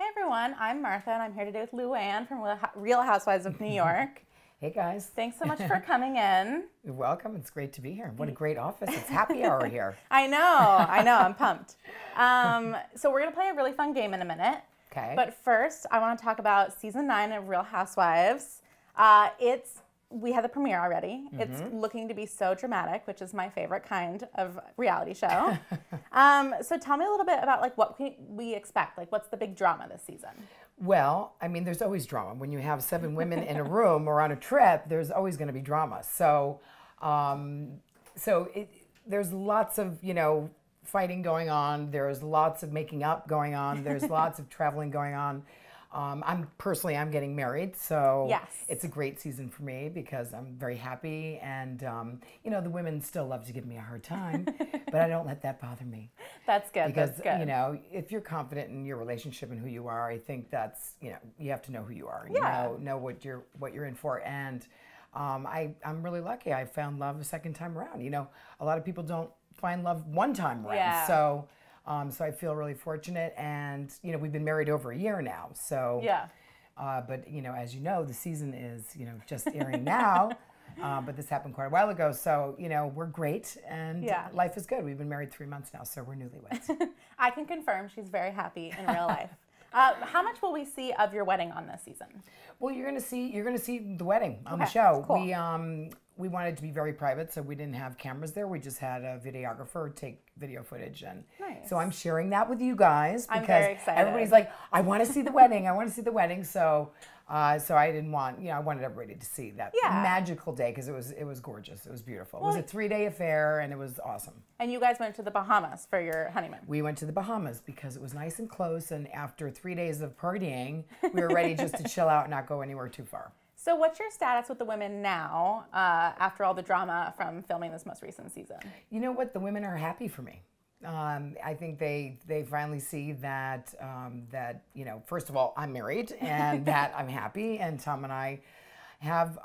everyone, I'm Martha and I'm here today with Luann from Real Housewives of New York. Hey guys. Thanks so much for coming in. You're welcome. It's great to be here. What a great office. It's happy hour here. I know, I'm pumped. So we're going to play a really fun game in a minute. Okay. But first, I want to talk about season 9 of Real Housewives. We had the premiere already. Mm-hmm. It's looking to be so dramatic, which is my favorite kind of reality show. So tell me a little bit about like what we expect. Like, what's the big drama this season? Well, I mean, there's always drama. When you have 7 women in a room or on a trip, there's always going to be drama. So, there's lots of, fighting going on. There's lots of making up going on. There's lots of traveling going on. I'm getting married, so yes. It's a great season for me because I'm very happy, and the women still love to give me a hard time, but I don't let that bother me. That's good. Because that's good. If you're confident in your relationship and who you are, I think that's you have to know who you are. Yeah. Know what you're in for, and I'm really lucky. I found love a second time around. A lot of people don't find love one time around. Yeah. So I feel really fortunate, and we've been married over a year now. So yeah. But as you know, the season is just airing now. But this happened quite a while ago. So we're great, and life is good. We've been married 3 months now, so we're newlyweds. I can confirm she's very happy in real life. How much will we see of your wedding on this season? Well, you're gonna see the wedding on the Okay, show. cool. We wanted to be very private, so we didn't have cameras there. We just had a videographer take video footage, and nice. So I'm sharing that with you guys because I'm very excited. Everybody's like, I want to see the wedding. I want to see the wedding. So I didn't want, I wanted everybody to see that magical day because it was gorgeous. It was beautiful. Well, it was a 3-day affair, and it was awesome. And you guys went to the Bahamas for your honeymoon. We went to the Bahamas because it was nice and close, and after 3 days of partying, we were ready just to chill out and not go anywhere too far. So what's your status with the women now after all the drama from filming this most recent season? You know what? The women are happy for me. I think they finally see that first of all, I'm married and that I'm happy, and Tom and I have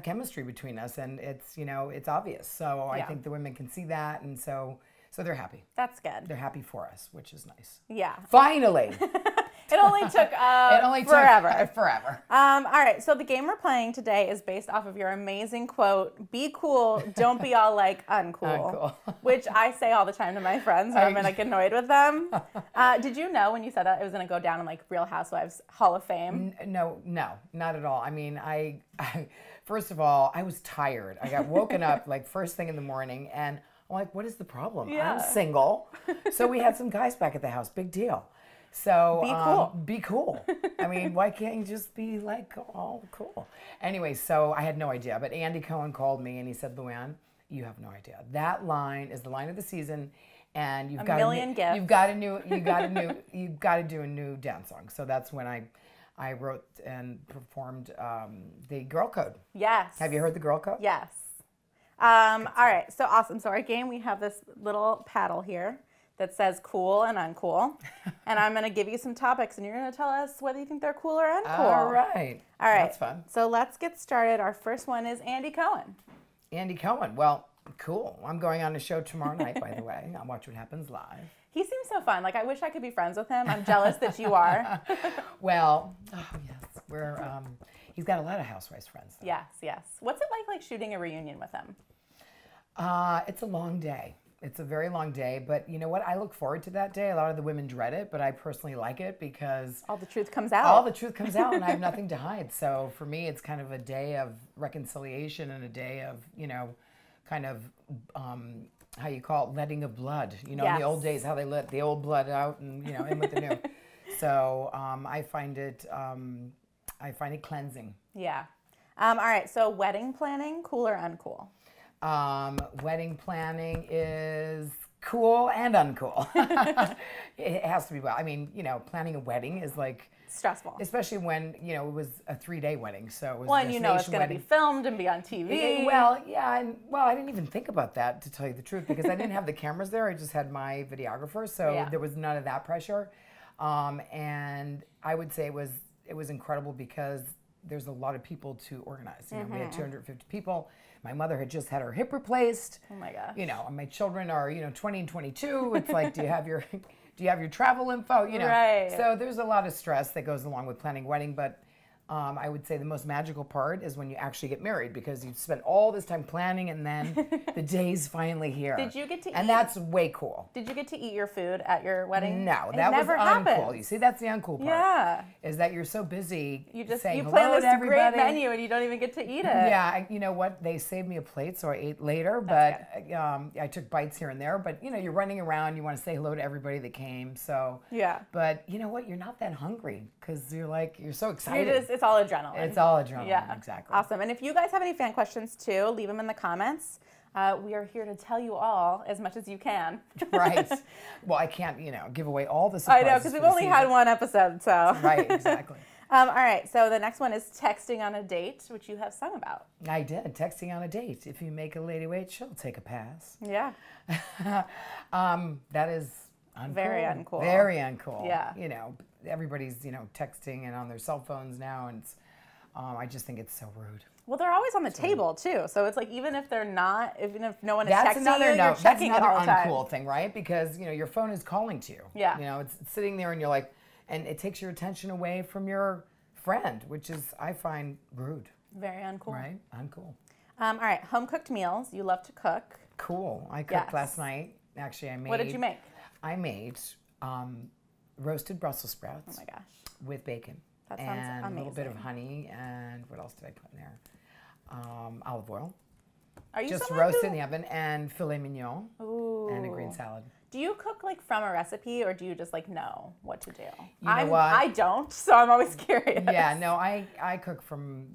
chemistry between us, and it's obvious. So I think the women can see that, and so they're happy. That's good. They're happy for us, which is nice. Yeah. Finally. It only took forever. Forever. All right, so the game we're playing today is based off of your amazing quote, "Be cool, don't be all like uncool," which I say all the time to my friends when I'm like annoyed with them. Did you know when you said that it was going to go down in like Real Housewives Hall of Fame? No, not at all. I mean, I first of all, I was tired. I got woken up like first thing in the morning, and I'm like, what is the problem? Yeah. I'm single. So we had some guys back at the house. Big deal. So be cool. I mean, why can't you just be like all cool? Anyway, so I had no idea. But Andy Cohen called me and he said, Luann, you have no idea. That line is the line of the season, and you've got to do a new dance song. So that's when I wrote and performed the Girl Code. Yes. Have you heard the Girl Code? Yes. All right. So awesome. So our game, we have this little paddle here that says cool and uncool. And I'm going to give you some topics, and you're going to tell us whether you think they're cool or uncool. All right. That's fun. So let's get started. Our first one is Andy Cohen. Andy Cohen. Well, cool. I'm going on a show tomorrow night, by the way. I'll watch what happens live. He seems so fun. Like, I wish I could be friends with him. I'm jealous that you are. Well, yes. He's got a lot of Housewives friends, though. Yes. What's it like shooting a reunion with him? It's a long day. It's a very long day, but you know what? I look forward to that day. A lot of the women dread it, but I personally like it because all the truth comes out. All the truth comes out, and I have nothing to hide. So for me, it's kind of a day of reconciliation and a day of, kind of, how you call it, letting of blood. In the old days, how they let the old blood out and, in with the new. So I find it cleansing. Yeah. All right. So wedding planning, cool or uncool? Wedding planning is cool and uncool. It has to be. Well, I mean, planning a wedding is like stressful, especially when it was a 3-day wedding. So it was it's going to be filmed and be on TV. I didn't even think about that, to tell you the truth, because I didn't have the cameras there. I just had my videographer, so there was none of that pressure. And I would say it was incredible because there's a lot of people to organize. We had 250 people. My mother had just had her hip replaced. Oh my gosh. And my children are, 20 and 22. It's like, do you have your Do you have your travel info? You know, Right. so there's a lot of stress that goes along with planning a wedding, but I would say the most magical part is when you actually get married because you spent all this time planning and then the day's finally here. Did you get to eat? And that's way cool. Did you get to eat your food at your wedding? No, It that was never uncool. happens. You see, that's the uncool part. Yeah. Is that you're so busy saying you hello plan to this everybody. great menu and you don't even get to eat it. Yeah, you know what? They saved me a plate, so I ate later. But I took bites here and there. But you know, you're running around. You want to say hello to everybody that came. So yeah. But you know what? You're not that hungry because you're so excited. It's all adrenaline. It's all adrenaline. Yeah, exactly. Awesome. And if you guys have any fan questions too, leave them in the comments. We are here to tell you all as much as you can. Right. Well, I can't, give away all the I surprises. know, because we've only had one episode, so. Right, exactly. All right, so the next one is texting on a date, which you have sung about. I did. Texting on a date. If you make a lady wait, she'll take a pass. Yeah. That is uncool. Very uncool. Very uncool. Yeah. Everybody's, texting and on their cell phones now, and it's, I just think it's so rude. Well, they're always on the table too, so it's like even if they're not, even if no one is That's texting another you, you're checking That's it all another the time. uncool thing, right? Because your phone is calling to you. Yeah. It's sitting there, and you're like, and it takes your attention away from your friend, which is I find rude. Very uncool. Right? Uncool. All right, home cooked meals. You love to cook. Cool. I cooked last night. Actually, I made. What did you make? I made roasted Brussels sprouts. Oh my gosh. With bacon. That sounds and amazing. a little bit of honey, and what else did I put in there? Olive oil. Are you just someone roast who... in the oven, and filet mignon. Ooh. And a green salad. Do you cook like from a recipe, or do you just like know what to do? You know what? I don't, so I'm always curious. Yeah, no, I cook from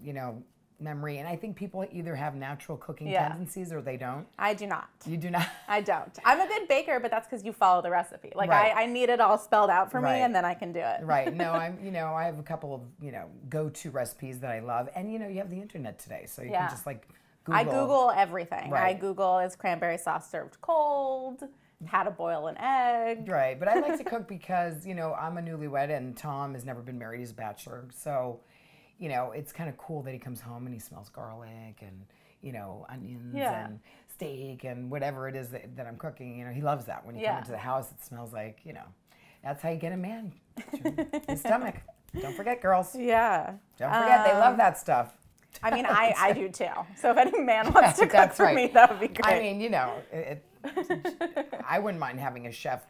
memory, and I think people either have natural cooking tendencies or they don't. I do not. You do not. I don't. I'm a good baker, but that's because you follow the recipe. Like Right. I need it all spelled out for me, Right. and then I can do it. Right. No, I have a couple of go-to recipes that I love, and you have the internet today, so you can just like Google. I Google everything. Right. I Google is cranberry sauce served cold, how to boil an egg. Right, but I like to cook because I'm a newlywed, and Tom has never been married; he's a bachelor, so. It's kind of cool that he comes home and he smells garlic and, onions and steak and whatever it is that I'm cooking. He loves that. When you come into the house, it smells like, that's how you get a man. His stomach. Don't forget, girls. Yeah. Don't forget, they love that stuff. I mean, I do too. So if any man wants to cook for me, that would be great. I mean, I wouldn't mind having a chef,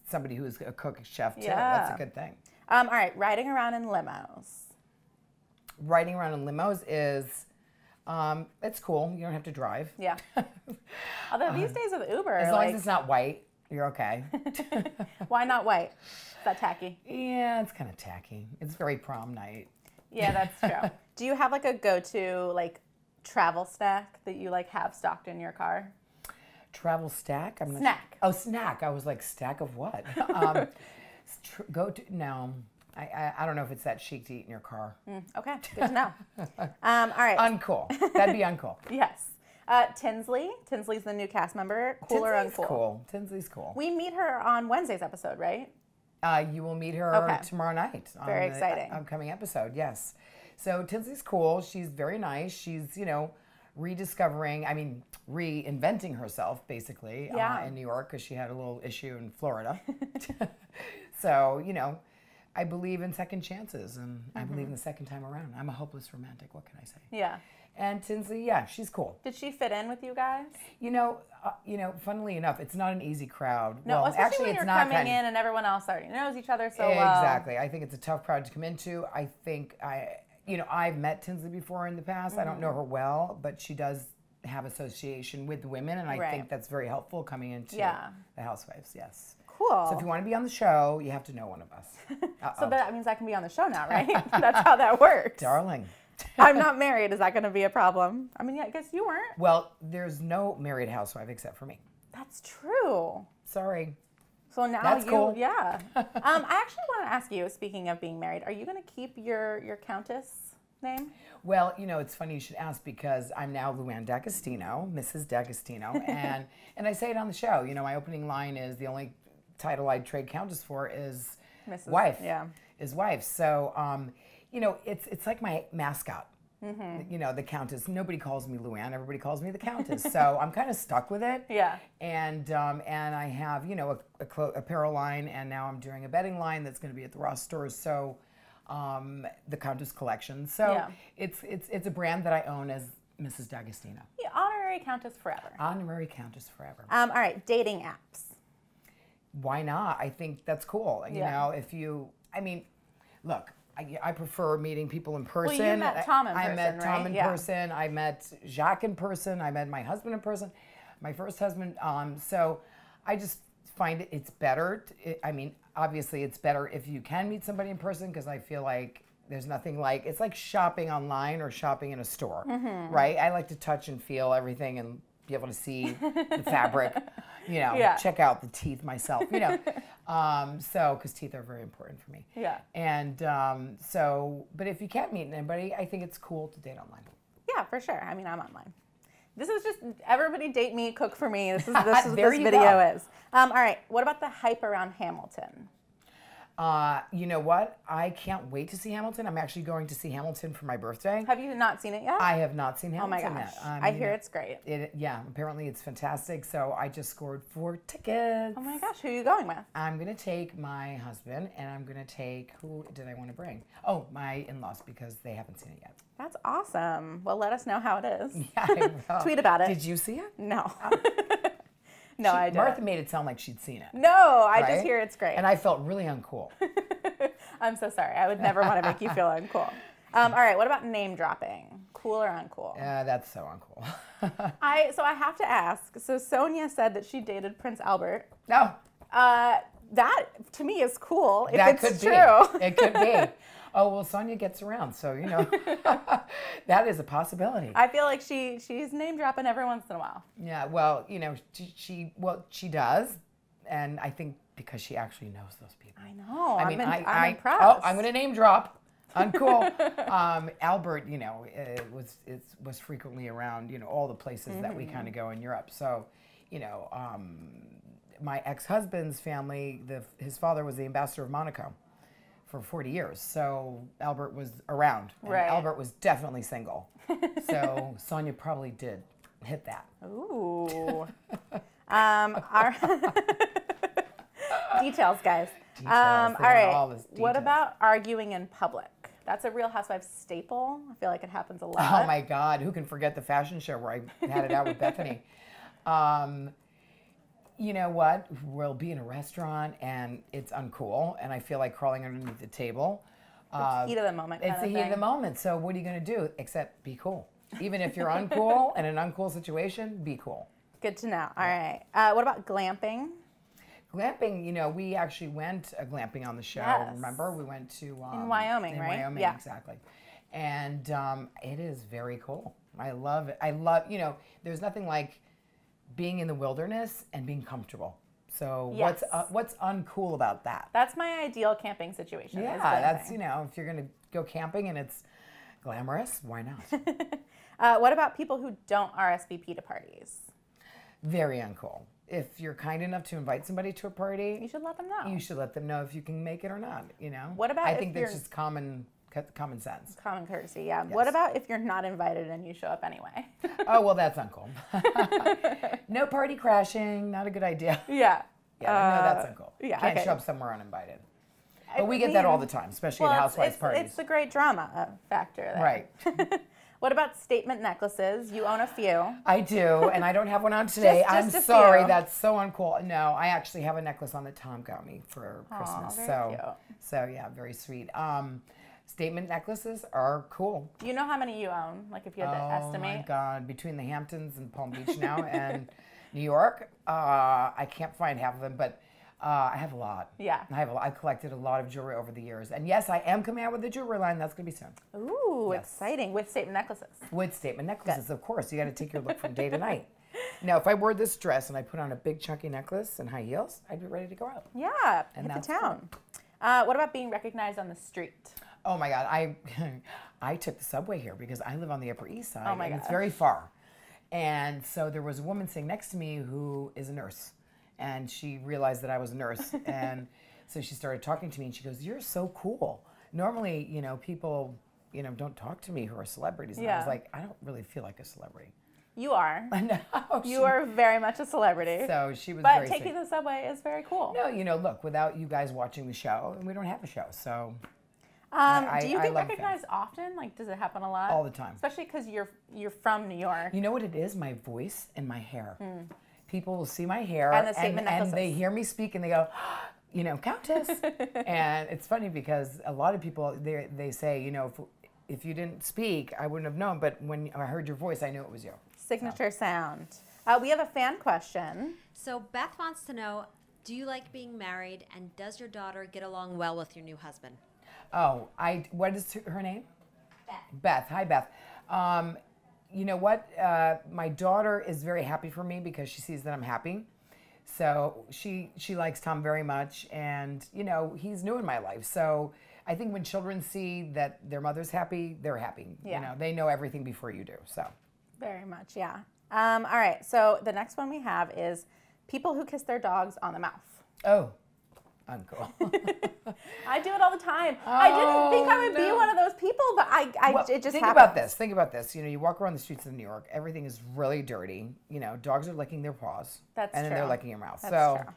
somebody who's a cook chef too. That's a good thing. All right, riding around in limos. Riding around in limos is, it's cool. You don't have to drive. Yeah. Although these days with Uber, as long as it's not white, you're okay. Why not white? Is that tacky? Yeah, it's kind of tacky. It's very prom night. Yeah, that's true. Do you have like a go-to like travel snack that you like have stocked in your car? Travel stack? I'm snack. Oh, snack. I was like, stack of what? No. I don't know if it's that chic to eat in your car. Okay, good to know. All right. Uncool. That'd be uncool. Yes. Tinsley. Tinsley's the new cast member. Cool or uncool? Cool. Tinsley's cool. We meet her on Wednesday's episode, right? You will meet her tomorrow night. Very on exciting. The upcoming episode, yes. So Tinsley's cool. She's very nice. She's, reinventing herself, basically, in New York because she had a little issue in Florida. So, I believe in second chances, and I believe in the second time around. I'm a hopeless romantic. What can I say? Yeah. And Tinsley, she's cool. Did she fit in with you guys? Funnily enough, it's not an easy crowd. No, well, especially actually, when it's you're not coming in and everyone else already knows each other so well. Exactly. I think it's a tough crowd to come into. I think I've met Tinsley before in the past. I don't know her well, but she does have association with women, and I think that's very helpful coming into the Housewives. Yes. Cool. So if you want to be on the show, you have to know one of us. So that means I can be on the show now, right? That's how that works. Darling. I'm not married. Is that going to be a problem? I mean, I guess you weren't. Well, there's no married housewife except for me. That's true. Sorry. So now That's cool. Yeah. I actually want to ask you, speaking of being married, are you going to keep your countess name? Well, it's funny you should ask because I'm now Luann D'Agostino, Mrs. D'Agostino, and I say it on the show. My opening line is the only title I'd trade countess for is Mrs. wife. Yeah. Is wife. So, it's like my mascot. You know, the Countess. Nobody calls me Luann. Everybody calls me the Countess. So I'm kind of stuck with it. Yeah. And I have, you know, a apparel line, and now I'm doing a bedding line that's going to be at the Ross stores. So the Countess collection. So it's a brand that I own as Mrs. D'Agostino. Yeah, honorary Countess forever. Honorary Countess forever. All right, dating apps. Why not? I think that's cool. You know, if you, I mean, look, I prefer meeting people in person. Well, you met Tom in person, I met Tom right? in person. I met Jacques in person. I met my husband in person, my first husband. So I just find it's better. I mean, obviously it's better if you can meet somebody in person, because I feel like there's nothing like, it's like shopping online or shopping in a store, right? I like to touch and feel everything and be able to see the fabric, you know, check out the teeth myself, you know. So, because teeth are very important for me. Yeah. And so, but if you can't meet anybody, I think it's cool to date online. Yeah, for sure. I mean, I'm online. This is just, everybody date me, cook for me. This is what this video is. All right, what about the hype around Hamilton? You know what? I can't wait to see Hamilton. I'm actually going to see Hamilton for my birthday. Have you not seen it yet? I have not seen Hamilton oh my gosh. yet. I hear it's great. Yeah, apparently it's fantastic. So I just scored 4 tickets. Oh my gosh, who are you going with? I'm going to take my husband, and I'm going to take, who did I want to bring? Oh, my in-laws, because they haven't seen it yet. That's awesome. Well, let us know how it is. Yeah, I will. Tweet about it. Did you see it? No. No, I didn't. Martha made it sound like she'd seen it. No, I just hear it's great. And I felt really uncool. I'm so sorry. I would never want to make you feel uncool. All right, what about name dropping? Cool or uncool? That's so uncool. So I have to ask. So Sonia said that she dated Prince Albert. No. That to me is cool. If That it's could true. be. It could be. Oh, well, Sonia gets around, so, you know, that is a possibility. I feel like she's name dropping every once in a while. Yeah, well, you know, she does, and I think because she actually knows those people. I know. I mean, I'm impressed. Oh, I'm going to name drop. Uncool. Albert, you know, was frequently around, you know, all the places that we kind of go in Europe. So, you know, my ex-husband's family, his father was the ambassador of Monaco for 40 years. So Albert was around. And Albert was definitely single. So Sonia probably did hit that. Ooh. Details, guys. Details. All right. What about arguing in public? That's a Real Housewives staple. I feel like it happens a lot. Oh my God. Who can forget the fashion show where I had it out with Bethany? You know what? We'll be in a restaurant and it's uncool, and I feel like crawling underneath the table. It's the heat of the moment. It's the heat of the moment. So what are you going to do except be cool? Even if you're uncool in an uncool situation, be cool. Good to know. All right. What about glamping? Glamping, you know, we actually went glamping on the show. Yes. Remember, we went to in Wyoming, right? In Wyoming, yeah, exactly. And it is very cool. I love it. I love, you know, there's nothing like being in the wilderness and being comfortable. So what's uncool about that? That's my ideal camping situation. Yeah, that's, you know, if you're going to go camping and it's glamorous, why not? What about people who don't RSVP to parties? Very uncool. If you're kind enough to invite somebody to a party, you should let them know. You should let them know if you can make it or not, you know? What about I think that's just common sense. Common courtesy, yeah. Yes. What about if you're not invited and you show up anyway? Oh, well, that's uncool. No party crashing, not a good idea. Yeah. Yeah, no, that's uncool. Yeah, Can't show up somewhere uninvited. But we get that all the time, especially at housewives parties. It's the great drama factor there. Right. What about statement necklaces? You own a few. I do, and I don't have one on today. I'm sorry, that's so uncool. No, I actually have a necklace on that Tom got me for Christmas. Very cute. So yeah, very sweet. Statement necklaces are cool. Do you know how many you own? Like if you had to estimate? Oh my God, between the Hamptons and Palm Beach now and New York, I can't find half of them, but I have a lot. Yeah. I've collected a lot of jewelry over the years. And yes, I am coming out with a jewelry line. That's going to be soon. Ooh, exciting. With statement necklaces. With statement necklaces, of course. You got to take your look from day to night. Now, if I wore this dress and I put on a big chunky necklace and high heels, I'd be ready to go out. Yeah, hit the town. What about being recognized on the street? Oh my God, I took the subway here because I live on the Upper East Side. Oh my and God. It's very far. And so there was a woman sitting next to me who is a nurse. And she realized that I was a nurse. And so she started talking to me and she goes, "You're so cool. Normally, you know, people don't talk to me who are celebrities. And I Yeah. was like, I don't really feel like a celebrity. You are. I know. You are very much a celebrity. So she was But very taking sweet. the subway is very cool. No, look, without you guys watching the show, we don't have a show. So Do you I get love recognized often? Like, does it happen a lot? all the time. Especially because you're from New York. You know what it is? My voice and my hair. People will see my hair And the statement and necklaces. they hear me speak and they go, Countess. And it's funny because a lot of people, they say, if you didn't speak, I wouldn't have known. But when I heard your voice, I knew it was you. Signature sound. We have a fan question. So Beth wants to know, do you like being married, and does your daughter get along well with your new husband? Oh, what is her name? Beth. Hi, Beth. You know what? My daughter is very happy for me because she sees that I'm happy. So she likes Tom very much, and he's new in my life. So I think when children see that their mother's happy, they're happy. Yeah. They know everything before you do. So Very much, yeah. All right, so the next one we have is people who kiss their dogs on the mouth. oh, uncool. I do it all the time. I didn't think I would be no. one of those people, but it just think happens. Think about this. You walk around the streets of New York, everything is really dirty. Dogs are licking their paws. That's and then true. they're licking your mouth. That's so true.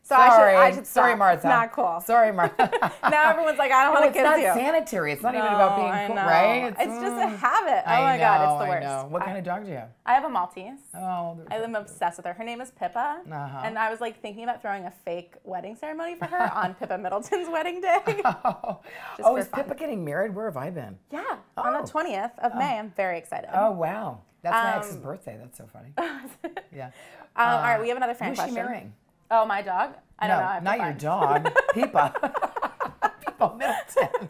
So sorry, I should stop. sorry, Martha. It's not cool. Sorry, Martha. Now everyone's like, I don't want to It's kiss not you. sanitary. It's not even about being I cool, know. right? It's just a habit. Oh my God, it's the worst. I know. What kind of dog do you have? I have a Maltese. Oh, I'm obsessed with her. Her name is Pippa, Uh-huh. and I was like thinking about throwing a fake wedding ceremony for her on Pippa Middleton's wedding day. Oh, for is fun. Pippa getting married? Where have I been? Yeah, on the 20th of May. I'm very excited. Oh, wow. That's my ex's birthday. That's so funny. Yeah. All right, we have another fan Who's question. she marrying? Oh, my dog? I don't know. I have to not your find. dog. Pippa. Pippa Middleton.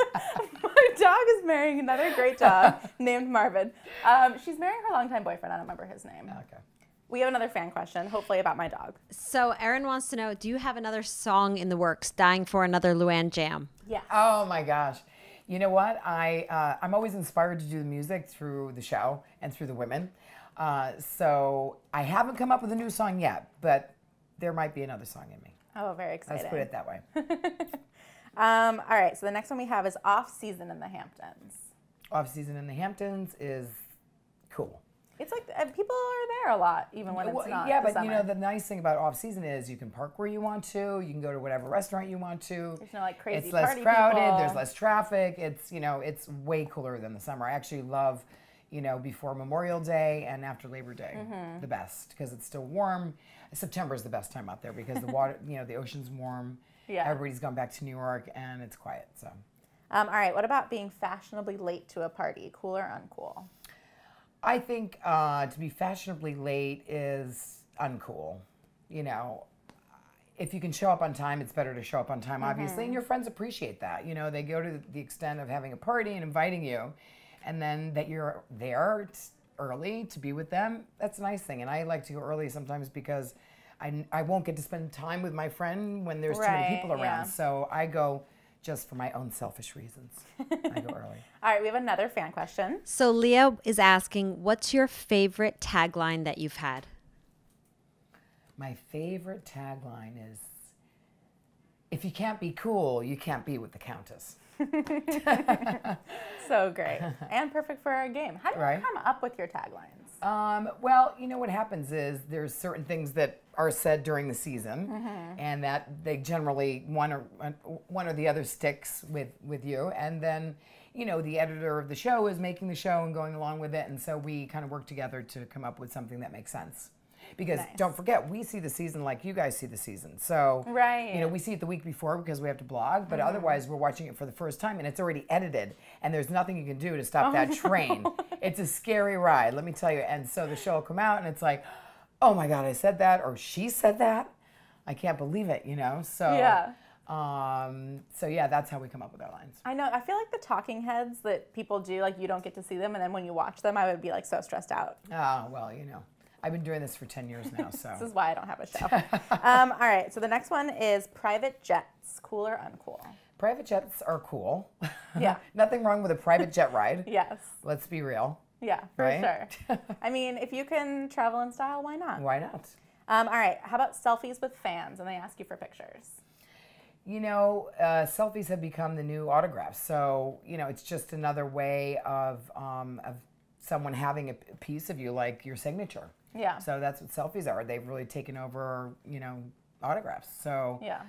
My dog is marrying another great dog named Marvin. She's marrying her longtime boyfriend. I don't remember his name. Okay. We have another fan question, hopefully about my dog. So Erin wants to know, do you have another song in the works, dying for another Luann Jam? Yes. Oh my gosh. You know what? I'm always inspired to do the music through the show and through the women. So I haven't come up with a new song yet, but there might be another song in me. Oh, very exciting. Let's put it that way. All right, so the next one we have is Off Season in the Hamptons. Off season in the Hamptons is cool. It's like people are there a lot, even when it's not. Yeah, the but summer. the nice thing about off season is you can park where you want to. You can go to whatever restaurant you want to. There's no crazy It's less party crowded. people. There's less traffic. It's it's way cooler than the summer. I actually love before Memorial Day and after Labor Day the best because it's still warm. September is the best time out there because the water, the ocean's warm. Yeah. Everybody's gone back to New York and it's quiet. So. All right, what about being fashionably late to a party? Cool or uncool? I think to be fashionably late is uncool. If you can show up on time, it's better to show up on time, obviously, and your friends appreciate that. They go to the extent of having a party and inviting you, and then that you're there early to be with them. That's a nice thing, and I like to go early sometimes because I won't get to spend time with my friend when there's too many people around. Yeah. So I go just for my own selfish reasons. I go early. All right, we have another fan question. So Leah is asking, what's your favorite tagline that you've had? My favorite tagline is, if you can't be cool, you can't be with the Countess. So great. And perfect for our game. How do you Right. come up with your taglines? Well, what happens is there's certain things that are said during the season, and that they generally one or the other sticks with you, and then the editor of the show is making the show and going along with it, and so we kind of work together to come up with something that makes sense. Because Nice. don't forget, we see the season like you guys see the season. So Right. we see it the week before because we have to blog, but otherwise we're watching it for the first time and it's already edited and there's nothing you can do to stop that train. It's a scary ride, let me tell you. And so the show will come out and it's like, oh my God, I said that, or she said that. I can't believe it, So Yeah. So yeah, that's how we come up with our lines. I know. I feel like the talking heads that people do, like you don't get to see them, and then when you watch them, I would be like so stressed out. Oh, well, I've been doing this for 10 years now, so. This is why I don't have a show. All right, so the next one is private jets, cool or uncool? Private jets are cool. Yeah. Nothing wrong with a private jet ride. Yes. Let's be real. Yeah, for Right? sure. I mean, if you can travel in style, why not? Why not? All right, how about selfies with fans and they ask you for pictures? Selfies have become the new autographs. So, it's just another way of someone having a piece of you, like your signature. Yeah. So that's what selfies are. They've really taken over, autographs. So, Yeah.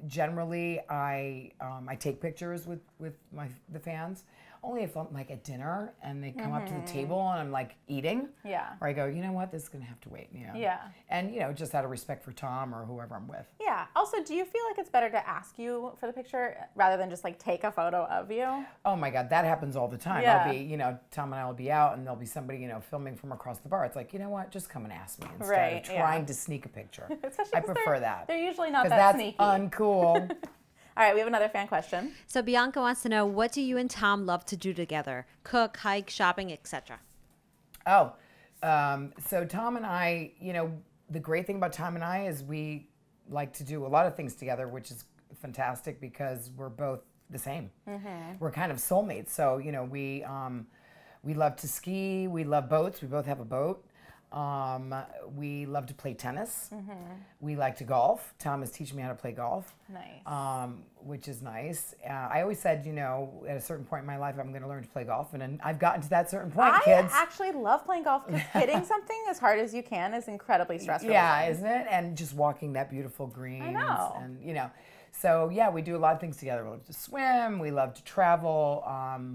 Generally I take pictures with the fans. Only if I'm like at dinner and they come up to the table and I'm like eating. Yeah. Or I go, you know what, this is gonna have to wait. Yeah. And just out of respect for Tom or whoever I'm with. Yeah. Also, do you feel like it's better to ask you for the picture rather than just like take a photo of you? Oh my God, that happens all the time. Yeah. I'll be, Tom and I will be out and there'll be somebody, filming from across the bar. It's like, you know what, just come and ask me instead Right, of trying to sneak a picture. Especially I 'cause prefer that. They're usually not that that's sneaky. uncool. All right, we have another fan question. So Bianca wants to know, what do you and Tom love to do together? Cook, hike, shopping, etc. Oh, so Tom and I, the great thing about Tom and I is we like to do a lot of things together, which is fantastic because we're both the same. We're kind of soulmates. So, we love to ski. We love boats. We both have a boat. We love to play tennis. We like to golf. Tom is teaching me how to play golf. Nice. Which is nice. I always said, at a certain point in my life, I'm going to learn to play golf. And I've gotten to that certain point, kids. I actually love playing golf because hitting something as hard as you can is incredibly stressful. Yeah, isn't it? And just walking that beautiful green. I know. And, so yeah, we do a lot of things together. We love to swim. We love to travel.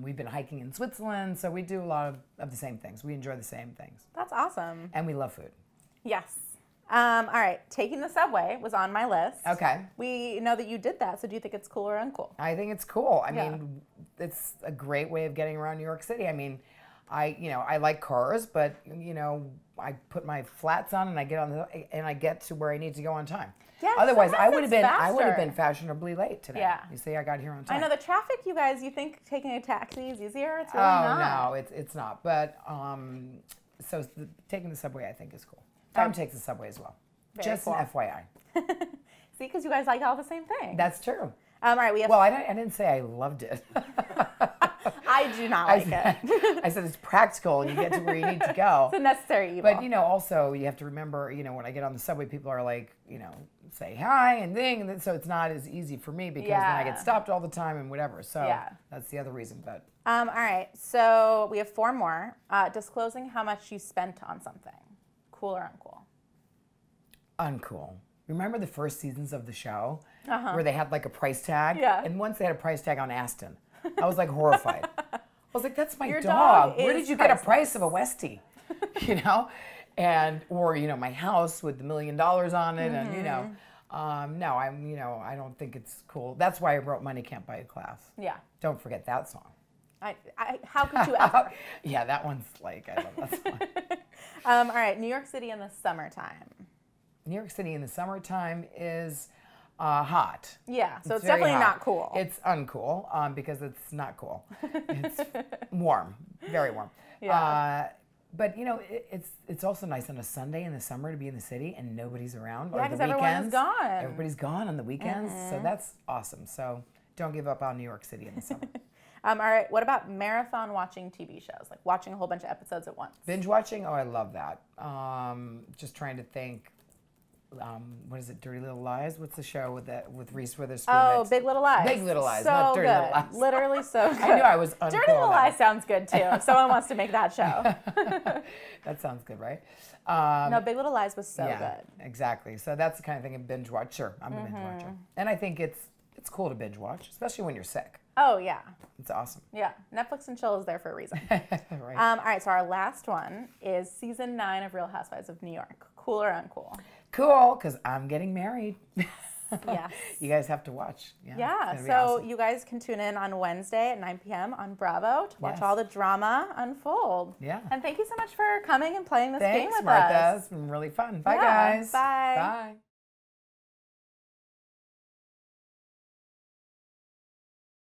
We've been hiking in Switzerland. So we do a lot of the same things. We enjoy the same things. That's awesome. And we love food. Yes. All right, taking the subway was on my list. Okay. We know that you did that, so do you think it's cool or uncool? I think it's cool. I mean, it's a great way of getting around New York City. I mean, I like cars, but I put my flats on and I get to where I need to go on time. Yeah, otherwise I sometimes would have it's been fashionably late today. Yeah. You see, I got here on time. I know the traffic, you guys, you think taking a taxi is easier? It's really Oh not. no, it's not. But taking the subway I think is cool. Tom takes the subway as well. Very Just cool. an FYI. See, because you guys like all the same things. That's true. All right, we have. Well, I didn't say I loved it. I do not like it. I said it's practical and you get to where you need to go. It's a necessary evil. But also you have to remember, when I get on the subway, people are like, say hi and thing, and so it's not as easy for me because then I get stopped all the time and whatever. So that's the other reason. But all right, so we have 4 more. Disclosing how much you spent on something, cool or uncool? Uncool. Remember the first seasons of the show where they had like a price tag? Yeah. And once they had a price tag on Aston, I was like horrified. I was like, that's my Your dog. dog Where is did you get a priceless. price of a Westie? And or my house with $1 million on it, and no, I don't think it's cool. That's why I wrote "Money Can't Buy a Class." Yeah. Don't forget that song. How could you ever? Yeah, that one's like I love that song. All right, New York City in the summertime. New York City in the summertime is hot. Yeah, so it's very definitely hot. not cool. It's uncool because it's not cool. It's warm, very warm. Yeah. But it's also nice on a Sunday in the summer to be in the city and nobody's around. Yeah, or the because everyone is weekends. gone. Everybody's gone on the weekends, so that's awesome. So don't give up on New York City in the summer. All right, what about marathon watching TV shows, like watching a whole bunch of episodes at once? Binge watching? Oh, I love that. Just trying to think. What is it? Dirty Little Lies? What's the show with Reese Witherspoon? Oh, Big Little Lies. Big Little Lies, so not Dirty good. Little Lies. Literally so good. I knew I was uncool. Dirty Little Lies sounds good too. If someone wants to make that show. That sounds good, right? No, Big Little Lies was so good. Exactly. So that's the kind of thing a binge watch. Sure, I'm a binge watcher, and I think it's cool to binge watch, especially when you're sick. Oh yeah. It's awesome. Yeah, Netflix and chill is there for a reason. Right. All right, so our last one is season 9 of Real Housewives of New York. Cool or uncool? Cool, because I'm getting married. Yes. You guys have to watch. Yeah, it's gonna be so awesome. you guys can tune in on Wednesday at 9 p.m. on Bravo to watch Yes. all the drama unfold. Yeah. And thank you so much for coming and playing this game Thanks, with Martha. us. It's been really fun. Bye, Yeah, guys. bye. Bye.